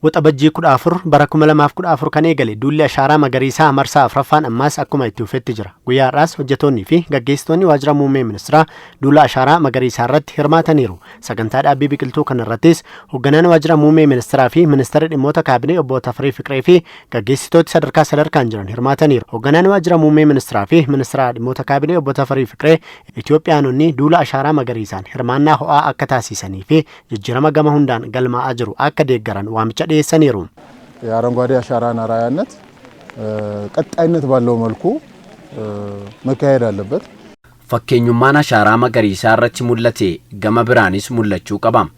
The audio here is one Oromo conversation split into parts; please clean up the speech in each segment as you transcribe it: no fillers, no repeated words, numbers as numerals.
Waxabajjii 14 bara 2014 kan eegale duulli ashaaraa magariisaa marsaa afraffaan ammaas akkuma itti fufetti jira. Guyyaa har'aas hojjettoonni fi gaggeessitoonni waajjira muummee ministeeraa duula ashaaraa magariisaa irratti hirmaataniiru. Sagantaa dhaabbii biqiltuu kana irrattis hoogganaan waajjira muummee ministeeraa fi ministeera dhimmoota kaabinee obbo Tafarii Fiqiree fi gaggeessitooti sadarkaan jiran hirmaataniiru. Hoogganaan waajjira muummee ministeeraa fi ministeera dhimmoota kaabinee obbo Tafarii Fiqiree Itoophiyaanonni duula ashaaraa magariisaan hirmaannaa ho'aa akka taasisanii fi jijjiirama gama hundaan galmaa'aa jiru akka deeggaran waamicha ሰኔሩ የአረንጓዴ አሻራን አራያነት ቀጣይነት ባለው መልኩ መካሄድ አለበት ፈከኙማን አሻራ መገሪሳ አረች ሙለቴ ገመ ብራኒስ ሙለቹ ቀባም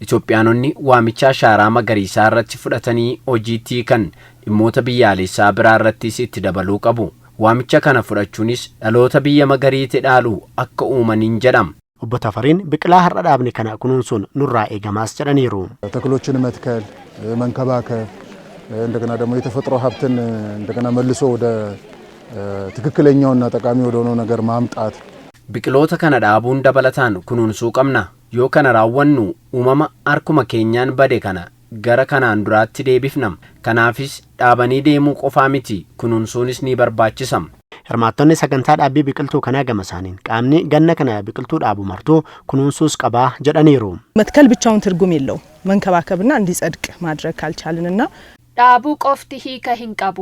ኢትዮጵያኖኒ ዋሚቻ አሻራ መገሪሳ አረች ፍደተኒ ኦጂቲ ከን ኢሞተ ቢያሌሳ ብራረቲስ ኢትደበሉ ቀቡ ዋሚቻ ከነ ፍደቹኒስ ዳሎተ ቢየ መገሪቴ ዳሉ አከ ኡመኒን ጀዳም obbo Tafariin biqilaa har'a dhaabni kana kunuunsuun nurraa eegamaas jedhaniiru. ተክሎችን መትከል መንከባከብ እንደገና ደግሞ የተፈጥሮ ሀብትን እንደገና መልሶ ወደ ትክክለኛውና ጠቃሚ ወደ ሆነው ነገር ማምጣት biqiloota kana dhaabuun dabalataan kunuunsuu qabna yoo kana raawwannu uumama arkuma keenyaan bade kana gara kanaan duraatti deebifnam kanaafis dhaabanii deemuu qofaa miti kunuunsuunis ni barbaachisam. Hirmaattonni sagantaa dhaabbii biqiltuu kanaa gama isaaniin qaamni ganna kana biqiltuu dhaabu martuu kunuunsuus qabaa jedhaniiru. መትከል ብቻውን ትርጉም የለው መንከባከብና እንዲጸድቅ ማድረግ ካልቻልንና ዳቡ ቆፍቲ ሂከ ሂንቀቡ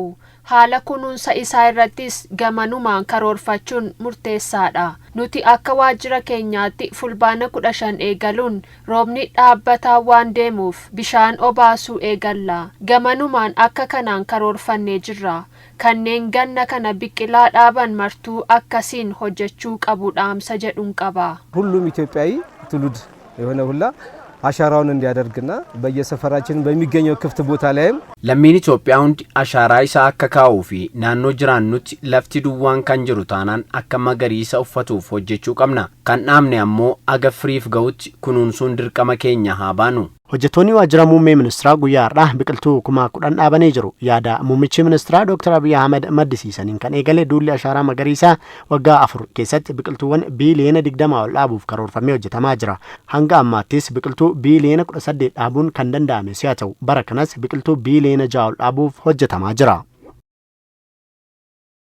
ሀለ ኩኑንሰ isaa irrattis gamanumaan karoorfachuun murteessaadha. Nuti akka waajjira keenyaatti fulbaana 15 eegaluun roobni dhaabbataa waan deemuuf bishaan obaasuu eegalla. Gamanumaan akka kanaan karoorfannee jirra. kanneen ganna kana biqilaa dhaaban martuu akkasiin hojjechuu qabu dhaamsa jedhuun qaba. ሁሉም ኢትዮጵያዊ ትውልድ የሆነ ሁላ አሻራውን እንዲያደርግና በየሰፈራችን በሚገኘው ክፍት ቦታ ላይም ለሚን ኢትዮጵያ ሁንዲ አሻራ ኢሳ አከካው ፊ ናኖ ጅራኑት ለፍቲ ዱዋን ካን ጅሩ ታናን አከ መገሪሳ ኡፈቱፍ ሆጀቹ ቀምና ካን አምኔ አሞ አገፍሪፍ ገውት ኩኑንሱን ድርቀመ ኬኛ ሃባኑ hojjettoonni waajjira muummee ministeeraa guyyaa har'aa biqiltuu 10,000 dhaabanii jiru. Yaada muummichi ministeeraa Dr. Abiy Ahmed maddisiisaniin kan eegale duulli ashaaraa magariisaa waggaa 4 keessatti biqiltuuwwan biiliyoona 20 ol dhaabuuf karoorfamee hojjetamaa jira. Hanga ammaattis biqiltuu biiliyoona 18 dhaabuun kan danda'ame si'a ta'u bara kanas biqiltuu biiliyoona 6 ol dhaabuuf hojjetamaa jira.